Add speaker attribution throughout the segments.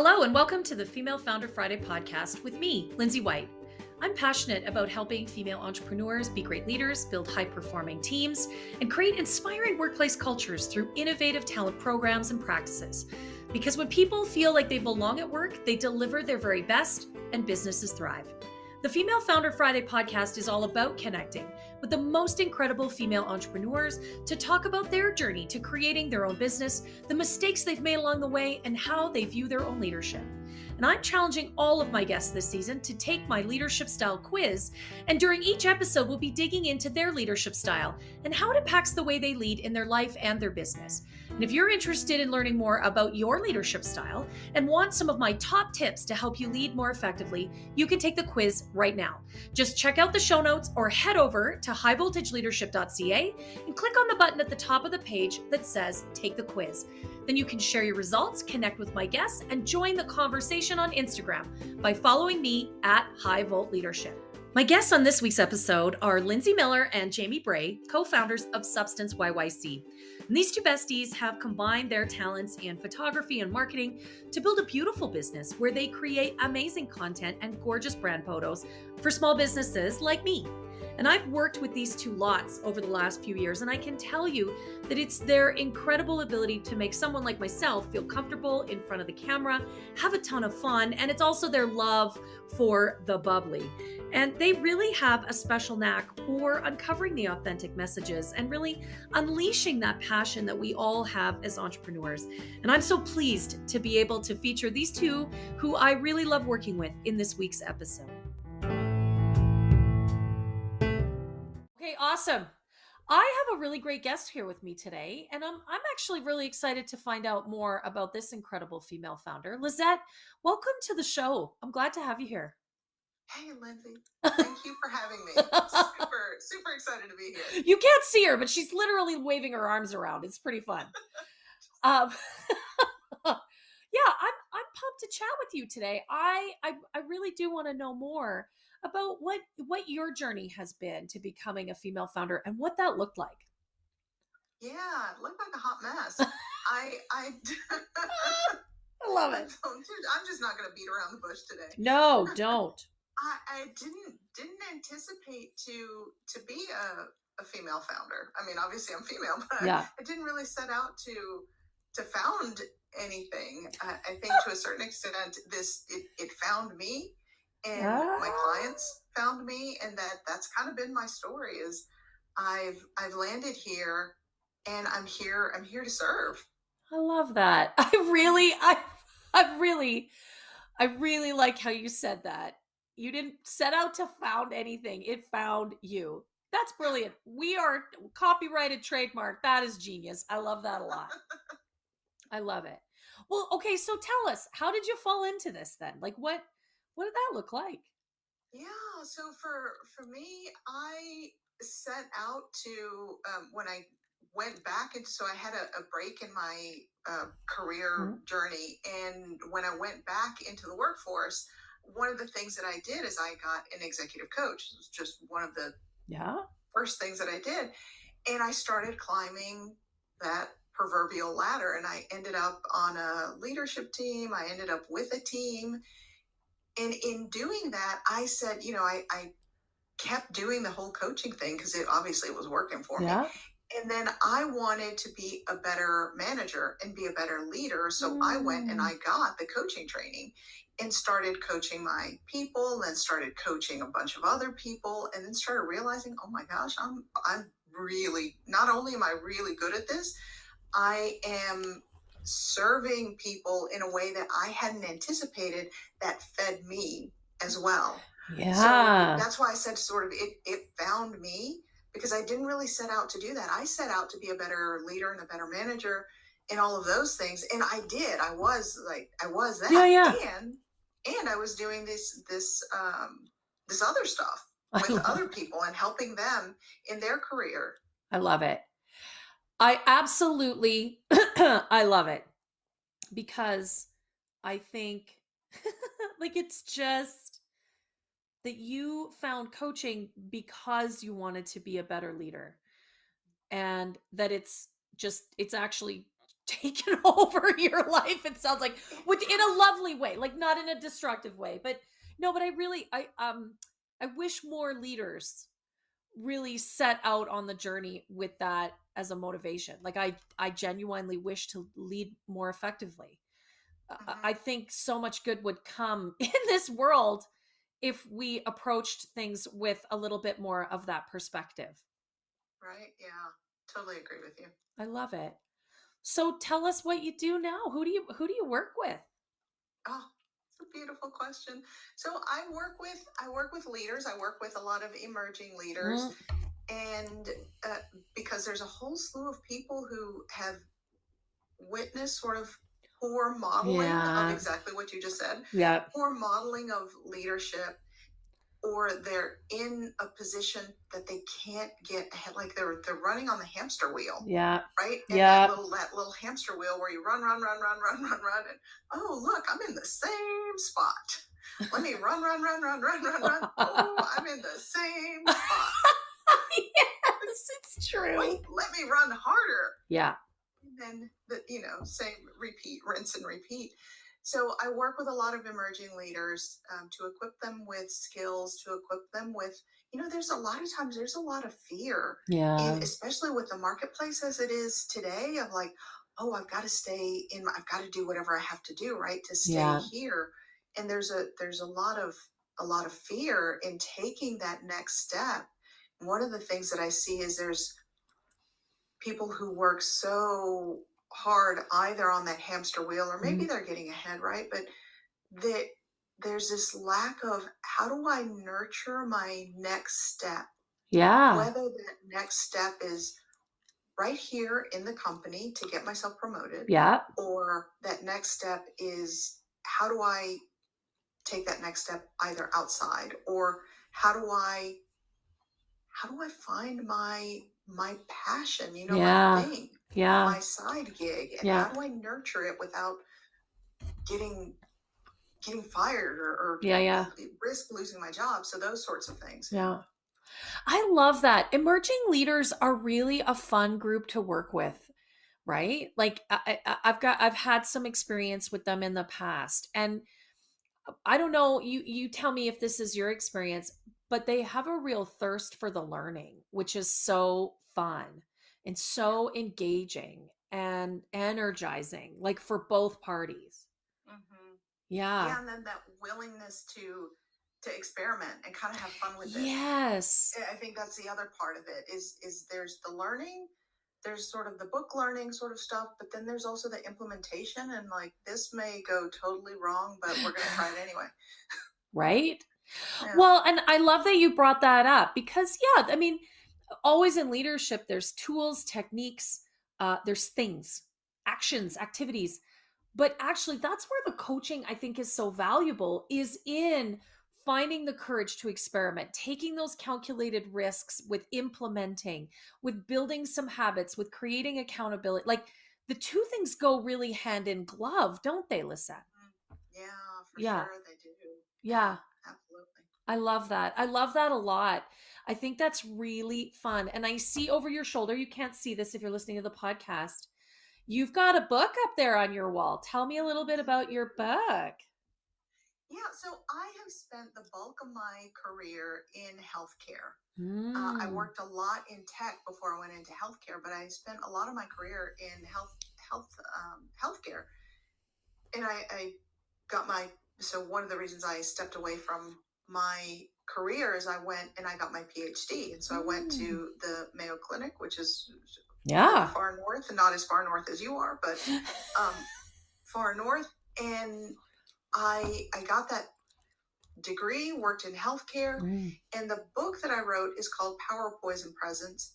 Speaker 1: Hello, and welcome to the Female Founder Friday podcast with me, Lindsay White. I'm passionate about helping female entrepreneurs be great leaders, build high-performing teams, and create inspiring workplace cultures through innovative talent programs and practices. Because when people feel like they belong at work, they deliver their very best and businesses thrive. The Female Founder Friday podcast is all about connecting with the most incredible female entrepreneurs to talk about their journey to creating their own business, the mistakes they've made along the way, and how they view their own leadership. And I'm challenging all of my guests this season to take my leadership style quiz. And during each episode, we'll be digging into their leadership style and how it impacts the way they lead in their life and their business. And if you're interested in learning more about your leadership style and want some of my top tips to help you lead more effectively, you can take the quiz right now. Just check out the show notes or head over to highvoltageleadership.ca and click on the button at the top of the page that says Take the Quiz. Then you can share your results, connect with my guests, and join the conversation on Instagram by following me at High Volt Leadership. My guests on this week's episode are Lindsay Miller and Jamie Bray, co-founders of Substance YYC. And these two besties have combined their talents in photography and marketing to build a beautiful business where they create amazing content and gorgeous brand photos for small businesses like me. And I've worked with these two lots over the last few years, and I can tell you that it's their incredible ability to make someone like myself feel comfortable in front of the camera, have a ton of fun, and it's also their love for the bubbly. And they really have a special knack for uncovering the authentic messages and really unleashing that passion that we all have as entrepreneurs. And I'm so pleased to be able to feature these two who I really love working with in this week's episode. Okay, awesome. I have a really great guest here with me today, and I'm actually really excited to find out more about this incredible female founder. Lizette, welcome to the show. I'm glad to have you here.
Speaker 2: Hey, Lindsay. Thank you for having me. Super excited to be here.
Speaker 1: You can't see her, but she's literally waving her arms around. It's pretty fun. Yeah, I'm pumped to chat with you today. I really do want to know more about what your journey has been to becoming a female founder and what that looked like.
Speaker 2: Yeah, it looked like a hot mess. I
Speaker 1: love it.
Speaker 2: I'm just not going to beat around the bush today.
Speaker 1: No, don't.
Speaker 2: I didn't anticipate to be a female founder. I mean, obviously I'm female, but
Speaker 1: yeah.
Speaker 2: I didn't really set out to found anything. I think to a certain extent, it found me, and my clients found me, and that's kind of been my story. Is I've landed here, and I'm here to serve.
Speaker 1: I love that. I really like how you said that. You didn't set out to found anything. It found you. That's brilliant. We are copyrighted trademark. That is genius. I love that a lot. I love it. Well, okay, so tell us, how did you fall into this then? Like what did that look like?
Speaker 2: Yeah, so for me, I set out to when I went back into, so I had a break in my career journey, and when I went back into the workforce, one of the things that I did is I got an executive coach. It was just one of the first things that I did, and I started climbing that proverbial ladder, and I ended up on a leadership team. I ended up with a team. And in doing that, I said, I kept doing the whole coaching thing because it obviously was working for me. And then I wanted to be a better manager and be a better leader. So I went and I got the coaching training and started coaching my people, then started coaching a bunch of other people, and then started realizing, oh my gosh, I'm really, not only am I really good at this, I am serving people in a way that I hadn't anticipated that fed me as well.
Speaker 1: Yeah.
Speaker 2: So that's why I said sort of it found me, because I didn't really set out to do that. I set out to be a better leader and a better manager and all of those things. And I did. I was that.
Speaker 1: Yeah.
Speaker 2: And I was doing this other stuff with other people and helping them in their career.
Speaker 1: I love it. I absolutely, I love it, because I think like it's just that you found coaching because you wanted to be a better leader, and that it's actually taken over your life. It sounds like in a lovely way, like not in a destructive way, but no, but I wish more leaders really set out on the journey with that as a motivation. Like I genuinely wish to lead more effectively. I think so much good would come in this world if we approached things with a little bit more of that perspective.
Speaker 2: Right. Yeah. Totally agree with you.
Speaker 1: I love it. So tell us what you do now. Who do you work with?
Speaker 2: Oh, it's a beautiful question. So I work with leaders. I work with a lot of emerging leaders, and because there's a whole slew of people who have witnessed sort of poor modeling of exactly what you just said.
Speaker 1: Yeah.
Speaker 2: Poor modeling of leadership, or they're in a position that they can't get ahead, like they're running on the hamster wheel.
Speaker 1: Yeah.
Speaker 2: Right? And that little hamster wheel where you run, and oh look, I'm in the same spot. Let me run. Oh, I'm in the same spot.
Speaker 1: Yes, it's true.
Speaker 2: Wait, let me run harder.
Speaker 1: Yeah.
Speaker 2: And then same, repeat, rinse and repeat. So I work with a lot of emerging leaders to equip them with skills, to equip them with, there's a lot of times there's a lot of fear, especially with the marketplace as it is today, of like, oh, I've got to do whatever I have to do, right, to stay here. And there's a lot of fear in taking that next step. One of the things that I see is there's people who work so hard either on that hamster wheel, or maybe they're getting ahead, right? But there's this lack of, how do I nurture my next step?
Speaker 1: Yeah.
Speaker 2: Whether that next step is right here in the company to get myself promoted.
Speaker 1: Yeah.
Speaker 2: Or that next step is, how do I take that next step either outside, or how do I find my passion, my thing, my side gig, and how do I nurture it without getting fired or risk losing my job? So those sorts of things.
Speaker 1: Yeah. I love that. Emerging leaders are really a fun group to work with, right? Like I've had some experience with them in the past, and I don't know, you tell me if this is your experience, but they have a real thirst for the learning, which is so fun and so engaging and energizing, like for both parties.
Speaker 2: Yeah, and then that willingness to experiment and kind of have fun with it.
Speaker 1: Yes.
Speaker 2: I think that's the other part of it, is there's the learning, there's sort of the book learning sort of stuff, but then there's also the implementation, and like, this may go totally wrong, but we're going to try it anyway.
Speaker 1: Right? Yeah. Well, and I love that you brought that up, because I mean, always in leadership, there's tools, techniques, there's things, actions, activities. But actually, that's where the coaching, I think, is so valuable, is in finding the courage to experiment, taking those calculated risks with implementing, with building some habits, with creating accountability. Like, the two things go really hand in glove, don't they, Lizette?
Speaker 2: Yeah, for sure they do.
Speaker 1: Yeah.
Speaker 2: Absolutely.
Speaker 1: I love that. I love that a lot. I think that's really fun. And I see over your shoulder, you can't see this if you're listening to the podcast, you've got a book up there on your wall. Tell me a little bit about your book.
Speaker 2: Yeah, so I have spent the bulk of my career in healthcare. I worked a lot in tech before I went into healthcare, but I spent a lot of my career in healthcare. And I got so one of the reasons I stepped away from my career is I went and I got my PhD. And so I went to the Mayo Clinic, which is really far north, and not as far north as you are, but far north. And I got that degree, worked in healthcare, and the book that I wrote is called Power, Poise, and Presence,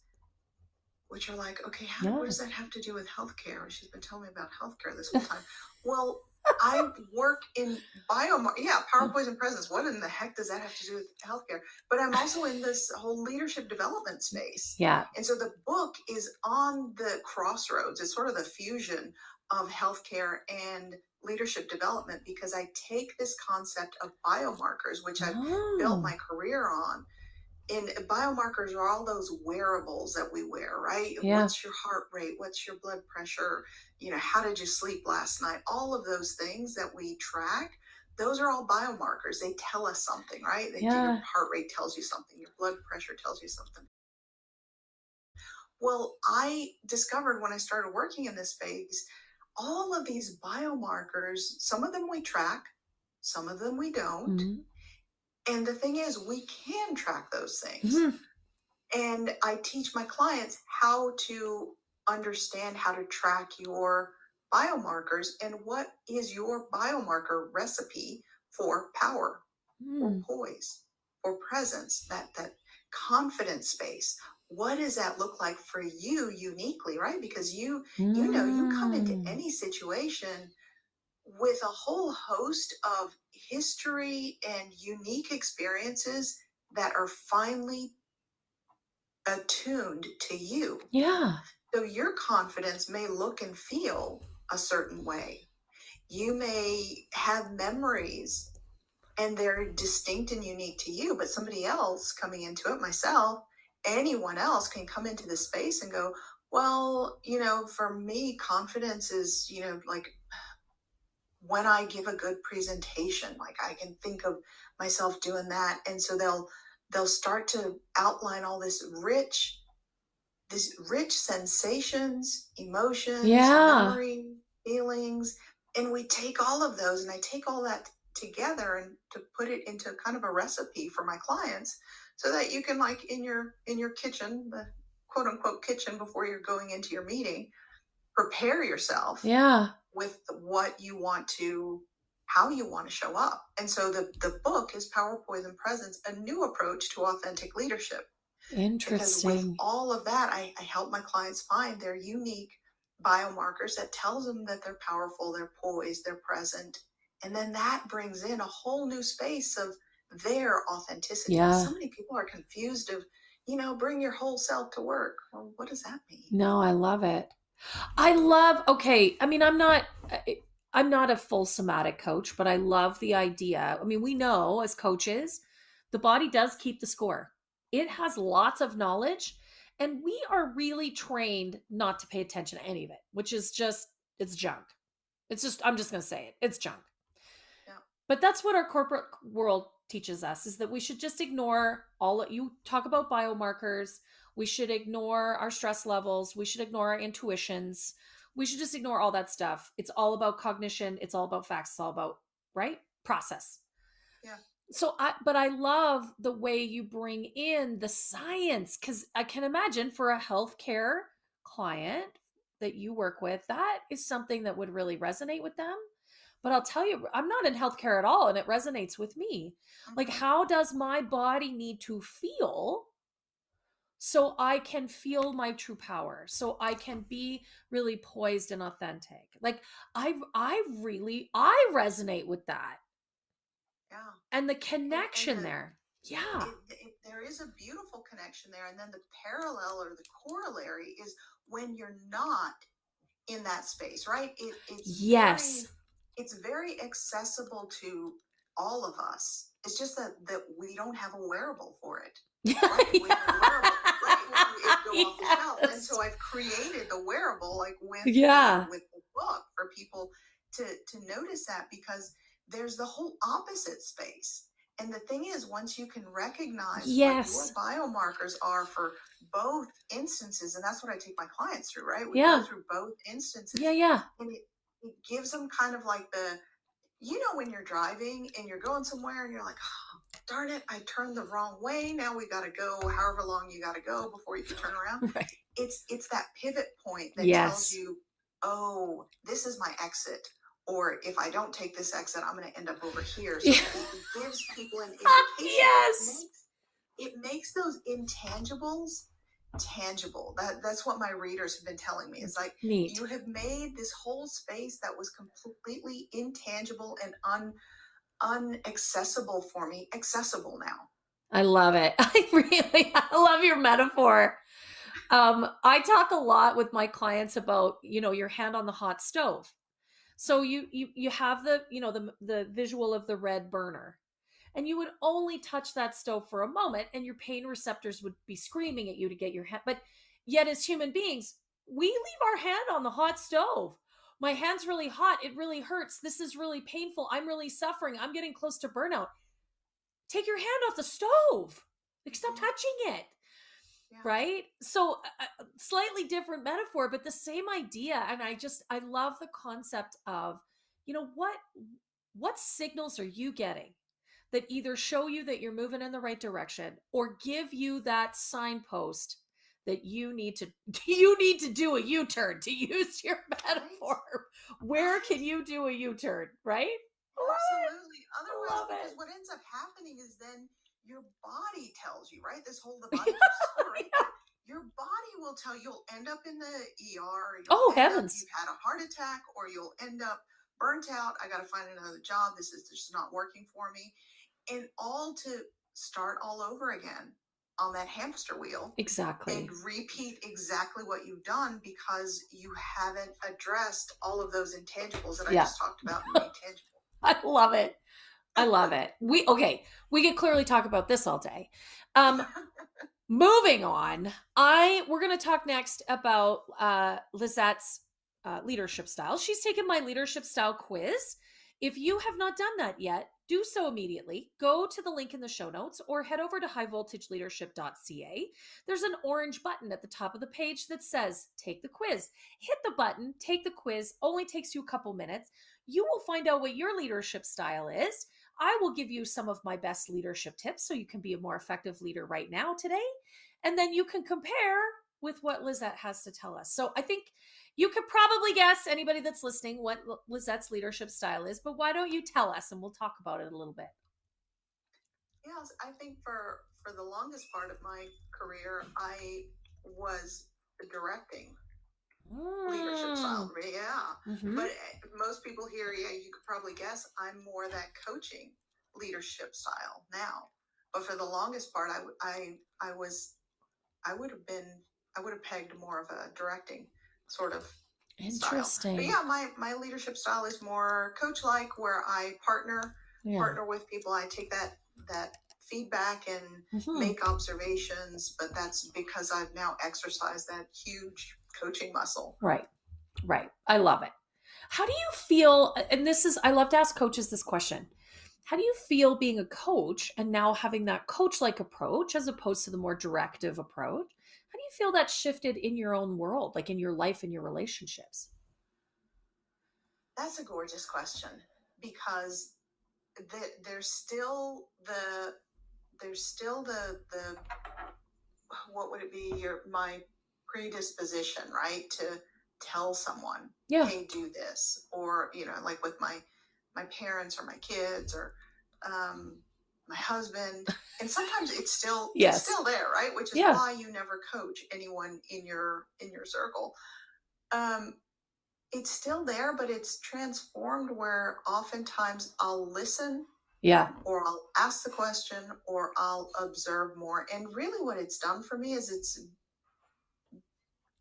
Speaker 2: which are like, okay, what does that have to do with healthcare? She's been telling me about healthcare this whole time. Well, I work in Power, Poise, and Presence. What in the heck does that have to do with healthcare? But I'm also in this whole leadership development space. Yeah. And so the book is on the crossroads. It's sort of the fusion of healthcare and leadership development, because I take this concept of biomarkers, which I've built my career on, and biomarkers are all those wearables that we wear, right?
Speaker 1: Yeah.
Speaker 2: What's your heart rate? What's your blood pressure? How did you sleep last night? All of those things that we track, those are all biomarkers. They tell us something, right? Your heart rate tells you something. Your blood pressure tells you something. Well, I discovered when I started working in this space, all of these biomarkers, some of them we track, some of them we don't.
Speaker 1: Mm-hmm.
Speaker 2: And the thing is, we can track those things.
Speaker 1: Mm-hmm.
Speaker 2: And I teach my clients how to understand how to track your biomarkers and what is your biomarker recipe for power, for poise, for presence, that confidence space. What does that look like for you uniquely, right? Because you come into any situation with a whole host of history and unique experiences that are finely attuned to you.
Speaker 1: Yeah.
Speaker 2: So your confidence may look and feel a certain way. You may have memories and they're distinct and unique to you, but somebody else coming into it, myself, anyone else can come into the space and go, well, for me, confidence is, like when I give a good presentation, like I can think of myself doing that. And so they'll start to outline all this rich sensations, emotions, memory, feelings. And we take all of those and I take all that together and to put it into kind of a recipe for my clients so that you can, like, in your kitchen, the quote unquote kitchen, before you're going into your meeting, prepare yourself with what you want to, how you want to show up. And so the book is Power, Poise, and Presence, a new approach to authentic leadership. Because with all of that, I help my clients find their unique biomarkers that tells them that they're powerful, they're poised, they're present. And then that brings in a whole new space of their authenticity. So many people are confused of, bring your whole self to work. Well, what does that mean?
Speaker 1: No, I love it. Okay. I mean, I'm not a full somatic coach, but I love the idea. I mean, we know as coaches, the body does keep the score. It has lots of knowledge, and we are really trained not to pay attention to any of it, which is just, it's junk. I'm just going to say it. It's junk.
Speaker 2: Yeah.
Speaker 1: But that's what our corporate world teaches us, is that we should just ignore you talk about biomarkers. We should ignore our stress levels. We should ignore our intuitions. We should just ignore all that stuff. It's all about cognition. It's all about facts. It's all about, right? Process.
Speaker 2: Yeah.
Speaker 1: But I love the way you bring in the science, because I can imagine for a healthcare client that you work with, that is something that would really resonate with them. But I'll tell you, I'm not in healthcare at all, and it resonates with me.
Speaker 2: Mm-hmm.
Speaker 1: Like, how does my body need to feel so I can feel my true power, so I can be really poised and authentic? Like, I resonate with that.
Speaker 2: Yeah.
Speaker 1: And the connection there. Yeah.
Speaker 2: There is a beautiful connection there. And then the parallel or the corollary is when you're not in that space, right? It's very accessible to all of us. It's just that we don't have a wearable for it. Right? We have a wearable, right? It go off the shelf. And so I've created the wearable, like with the book, for people to notice that, because there's the whole opposite space. And the thing is, once you can recognize what your biomarkers are for both instances, and that's what I take my clients through, right? We go through both instances. And it gives them kind of like when you're driving and you're going somewhere and you're like, oh, darn it, I turned the wrong way. Now we got to go however long you got to go before you can turn around. Right. It's that pivot point that tells you, oh, this is my exit. Or if I don't take this exit, I'm going to end up over here. So it gives people an indication. It makes those intangibles tangible. That's what my readers have been telling me. It's like, you have made this whole space that was completely intangible and unaccessible for me accessible now.
Speaker 1: I love it. I love your metaphor. I talk a lot with my clients about, your hand on the hot stove. So you have the visual of the red burner, and you would only touch that stove for a moment, and your pain receptors would be screaming at you to get your hand. But yet, as human beings, we leave our hand on the hot stove. My hand's really hot. It really hurts. This is really painful. I'm really suffering. I'm getting close to burnout. Take your hand off the stove. Like, stop touching it.
Speaker 2: Yeah.
Speaker 1: Right? So slightly different metaphor, but the same idea. And I love the concept of, what signals are you getting that either show you that you're moving in the right direction or give you that signpost that you need to do a U-turn, to use your metaphor. Right. Where can you do a U-turn, right?
Speaker 2: Absolutely. Otherwise, because what ends up happening is then your body tells you, right? This whole the body keeps score, right? Yeah. Your body will tell you, you'll end up in the ER.
Speaker 1: Heavens.
Speaker 2: You've had a heart attack, or you'll end up burnt out. I got to find another job. This is just not working for me. And all to start all over again on that hamster wheel.
Speaker 1: Exactly.
Speaker 2: And repeat exactly what you've done because you haven't addressed all of those intangibles that I just talked about in the intangible.
Speaker 1: I love it. I love it. We could clearly talk about this all day. Moving on, we're going to talk next about Lizette's leadership style. She's taken my leadership style quiz. If you have not done that yet, do so immediately. Go to the link in the show notes or head over to highvoltageleadership.ca. There's an orange button at the top of the page that says take the quiz. Hit the button, take the quiz. Only takes you a couple minutes. You will find out what your leadership style is. I will give you some of my best leadership tips so you can be a more effective leader right now today. And then you can compare with what Lizette has to tell us. So I think you could probably guess, anybody that's listening, what Lizette's leadership style is, but why don't you tell us and we'll talk about it a little bit.
Speaker 2: Yes, I think for the longest part of my career, I was directing leadership style. Yeah. Mm-hmm. But most people here, you could probably guess I'm more that coaching leadership style now. But for the longest part, I would have pegged more of a directing sort of
Speaker 1: Interesting
Speaker 2: style. But yeah, my leadership style is more coach-like, where I partner with people. I take that feedback and make observations, but that's because I've now exercised that huge coaching muscle.
Speaker 1: Right. I love it. How do you feel? And I love to ask coaches this question. How do you feel being a coach and now having that coach-like approach as opposed to the more directive approach? How do you feel that shifted in your own world, like in your life and your relationships?
Speaker 2: That's a gorgeous question, because there's still the what would it be, my predisposition, right, to tell someone, hey, do this, or like with my parents or my kids or my husband, and sometimes it's still there, right, which is why you never coach anyone in your circle. It's still there, but it's transformed where oftentimes I'll listen, or I'll ask the question, or I'll observe more. And really what it's done for me is it's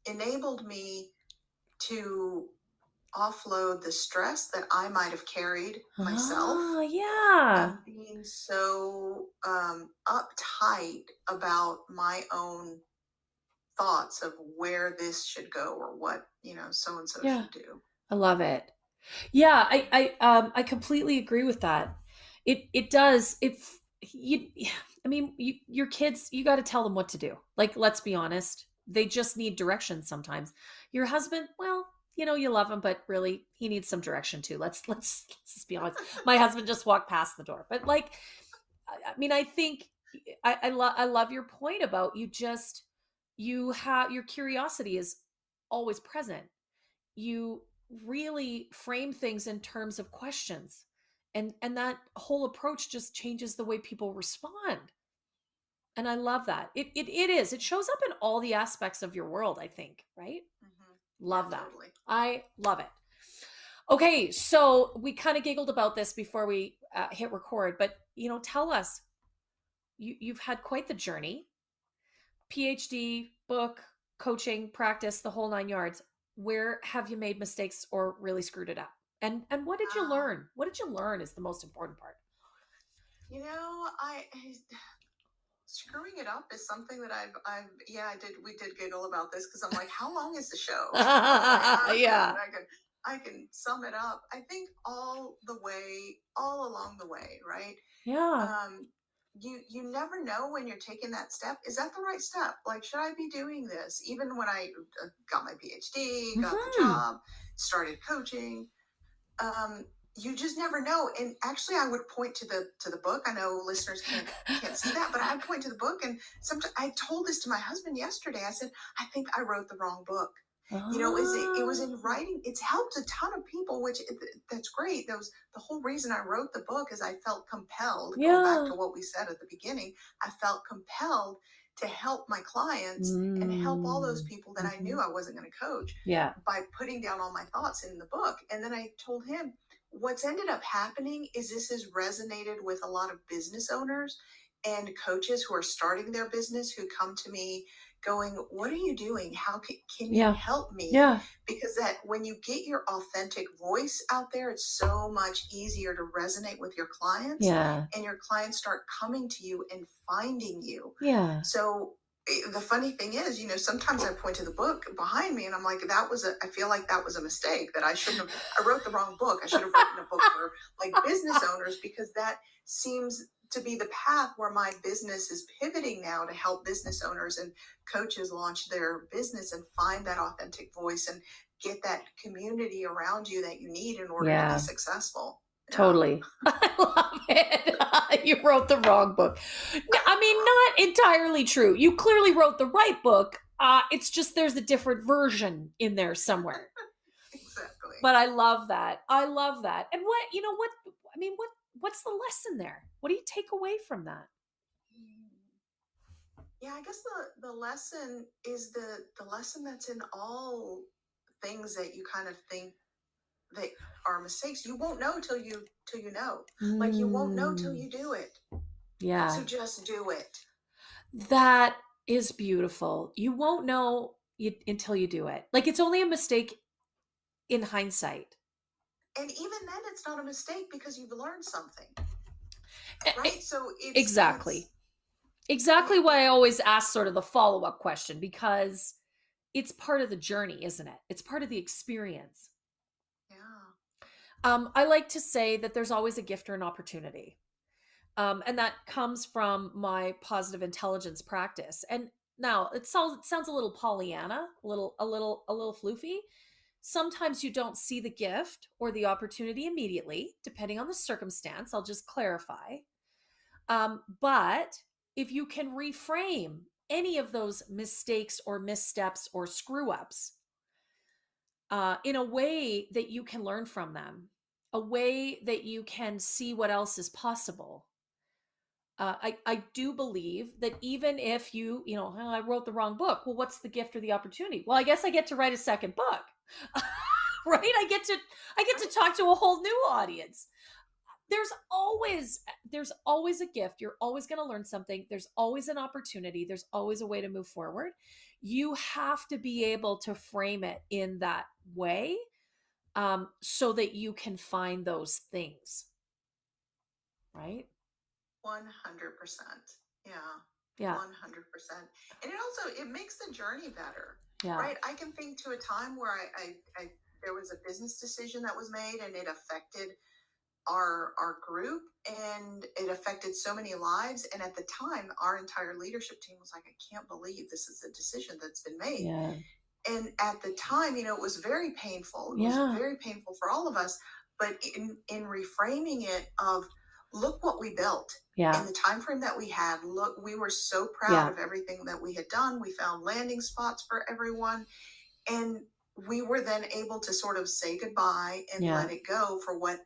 Speaker 2: enabled me to offload the stress that I might have carried myself. Of being so uptight about my own thoughts of where this should go, or what so-and-so should do.
Speaker 1: I love it. Yeah, I completely agree with that. It does. Your kids, you got to tell them what to do. Like, let's be honest, they just need direction sometimes. Your husband, well, you love him, but really he needs some direction too. Let's just be honest. My husband just walked past the door, but I think I love your point about you have your curiosity is always present. You really frame things in terms of questions, and that whole approach just changes the way people respond. And I love that. It shows up in all the aspects of your world, I think, right? Love that. Totally. I love it. Okay, so we kind of giggled about this before we hit record, but tell us, you've had quite the journey. PhD, book, coaching, practice, the whole 9 yards. Where have you made mistakes or really screwed it up? And what did you learn? What did you learn is the most important part.
Speaker 2: Screwing it up is something that we did giggle about this because I'm like, how long is the show?
Speaker 1: Yeah.
Speaker 2: I can sum it up. I think all along the way, right?
Speaker 1: Yeah.
Speaker 2: You never know when you're taking that step. Is that the right step? Like, should I be doing this? Even when I got my PhD, got the job, started coaching, you just never know. And actually, I would point to the book. I know listeners can't see that, but I point to the book. And sometimes I told this to my husband yesterday. I said, I think I wrote the wrong book. It was in writing. It's helped a ton of people, which that's great. That was the whole reason I wrote the book, is I felt compelled. Going back to what we said at the beginning, I felt compelled to help my clients and help all those people that I knew I wasn't going to coach. By putting down all my thoughts in the book. And then I told him, what's ended up happening is this has resonated with a lot of business owners and coaches who are starting their business, who come to me going, what are you doing? How can you help me? Because that when you get your authentic voice out there, it's so much easier to resonate with your clients. And your clients start coming to you and finding you. So the funny thing is, sometimes I point to the book behind me and I'm like, I feel like that was a mistake, that I wrote the wrong book. I should have written a book for like business owners, because that seems to be the path where my business is pivoting now, to help business owners and coaches launch their business and find that authentic voice and get that community around you that you need in order to be successful.
Speaker 1: Totally. I love it. You wrote the wrong book. I mean, not entirely true. You clearly wrote the right book. It's just there's a different version in there somewhere.
Speaker 2: Exactly.
Speaker 1: But I love that. And what's the lesson there? What do you take away from that?
Speaker 2: Yeah, I guess the lesson is the lesson that's in all things that you kind of think that are mistakes. You won't know till you know. Like, you won't know till you do it. So just do it.
Speaker 1: That is beautiful. You won't know until you do it. Like, it's only a mistake in hindsight.
Speaker 2: And even then, it's not a mistake because you've learned something. Right? So it's
Speaker 1: exactly why I always ask sort of the follow-up question, because it's part of the journey, isn't it? It's part of the experience. I like to say that there's always a gift or an opportunity. And that comes from my positive intelligence practice. And now it sounds a little Pollyanna, a little floofy. Sometimes you don't see the gift or the opportunity immediately, depending on the circumstance. I'll just clarify. But if you can reframe any of those mistakes or missteps or screw ups in a way that you can learn from them, a way that you can see what else is possible. I do believe that even if I wrote the wrong book, well, what's the gift or the opportunity? Well, I guess I get to write a second book, right? I get to talk to a whole new audience. There's always a gift. You're always going to learn something. There's always an opportunity. There's always a way to move forward. You have to be able to frame it in that way, so that you can find those things. Right?
Speaker 2: 100%. Yeah. 100%. And it makes the journey better. Right? I can think to a time where I there was a business decision that was made, and it affected our group, and it affected so many lives. And at the time, our entire leadership team was like, I can't believe this is a decision that's been made. And at the time, it was very painful. It was very painful for all of us. But in reframing it of, look what we built in the time frame that we had. Look, we were so proud of everything that we had done. We found landing spots for everyone. And we were then able to sort of say goodbye and let it go for what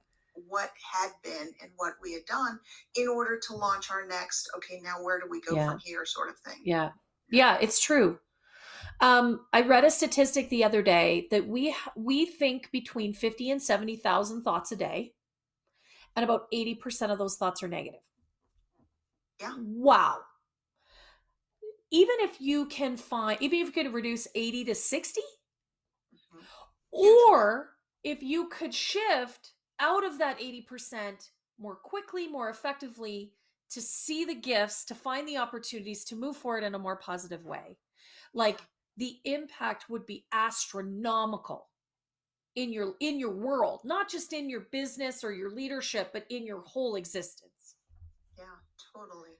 Speaker 2: had been and what we had done, in order to launch our next, okay, now where do we go from here, sort of thing.
Speaker 1: Yeah, it's true. I read a statistic the other day that we think between 50 and 70,000 thoughts a day, and about 80% of those thoughts are negative. Wow. Even if you can reduce 80 to 60, or if you could shift out of that 80% more quickly, more effectively, to see the gifts, to find the opportunities to move forward in a more positive way. Like the impact would be astronomical in your world, not just in your business or your leadership, but in your whole existence.
Speaker 2: Yeah, totally.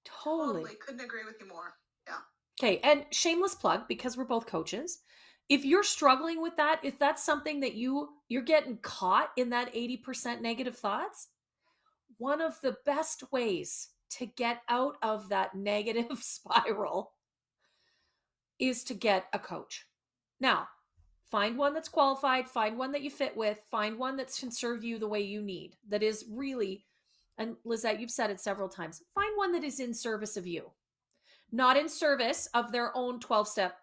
Speaker 1: Totally.
Speaker 2: Couldn't agree with you more. Yeah.
Speaker 1: Okay. And shameless plug, because we're both coaches. If you're struggling with that, if that's something that you're getting caught in that 80% negative thoughts, one of the best ways to get out of that negative spiral is to get a coach. Now, find one that's qualified, find one that you fit with, find one that can serve you the way you need, that is really, and Lizette, you've said it several times, find one that is in service of you, not in service of their own 12-step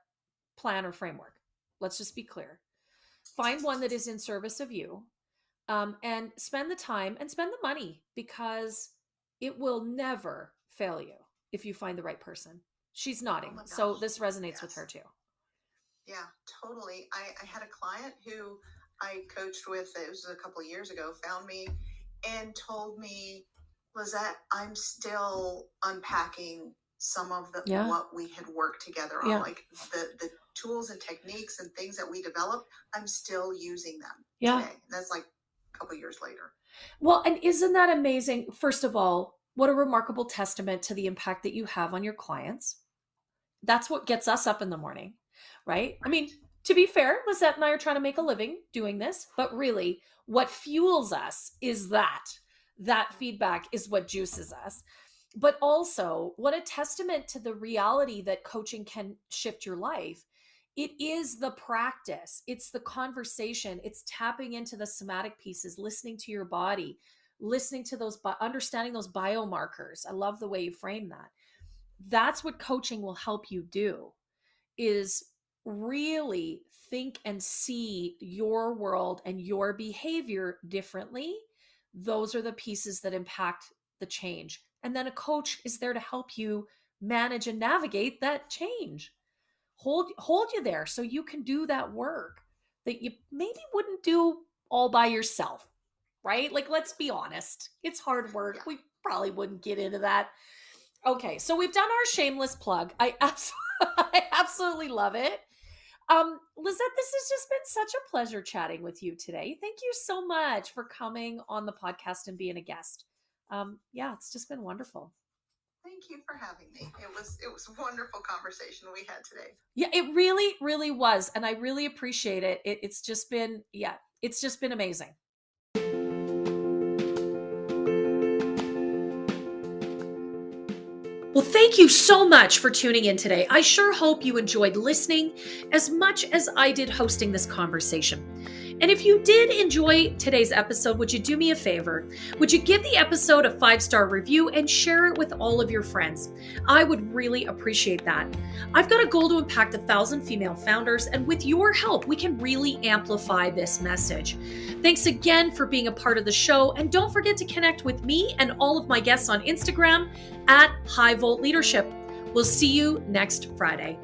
Speaker 1: plan or framework. Let's just be clear. Find one that is in service of you, and spend the time and spend the money, because it will never fail you if you find the right person. She's nodding.
Speaker 2: Oh
Speaker 1: so this resonates with her too.
Speaker 2: Yeah, totally. I had a client who I coached with, it was a couple of years ago, found me and told me, Lizette, I'm still unpacking some of the what we had worked together on, like the tools and techniques and things that we developed. I'm still using them today. And that's like a couple of years later.
Speaker 1: Well, and isn't that amazing? First of all, what a remarkable testament to the impact that you have on your clients. That's what gets us up in the morning, right? I mean, to be fair, Lizette and I are trying to make a living doing this, but really what fuels us is that feedback is what juices us. But also, what a testament to the reality that coaching can shift your life. It is the practice, it's the conversation, it's tapping into the somatic pieces, listening to your body, listening to those, understanding those biomarkers. I love the way you frame that. That's what coaching will help you do, is really think and see your world and your behavior differently. Those are the pieces that impact the change. And then a coach is there to help you manage and navigate that change. Hold you there so you can do that work that you maybe wouldn't do all by yourself, right? Like, let's be honest. It's hard work. We probably wouldn't get into that. Okay, so we've done our shameless plug. I absolutely love it. Lizette, this has just been such a pleasure chatting with you today. Thank you so much for coming on the podcast and being a guest. It's just been wonderful.
Speaker 2: Thank you for having me. It was a wonderful conversation we had today.
Speaker 1: Yeah, it really, really was. And I really appreciate it. It's just been amazing. Well, thank you so much for tuning in today. I sure hope you enjoyed listening as much as I did hosting this conversation. And if you did enjoy today's episode, would you do me a favor? Would you give the episode a 5-star review and share it with all of your friends? I would really appreciate that. I've got a goal to impact 1,000 female founders, and with your help, we can really amplify this message. Thanks again for being a part of the show, and don't forget to connect with me and all of my guests on Instagram at High Volt Leadership. We'll see you next Friday.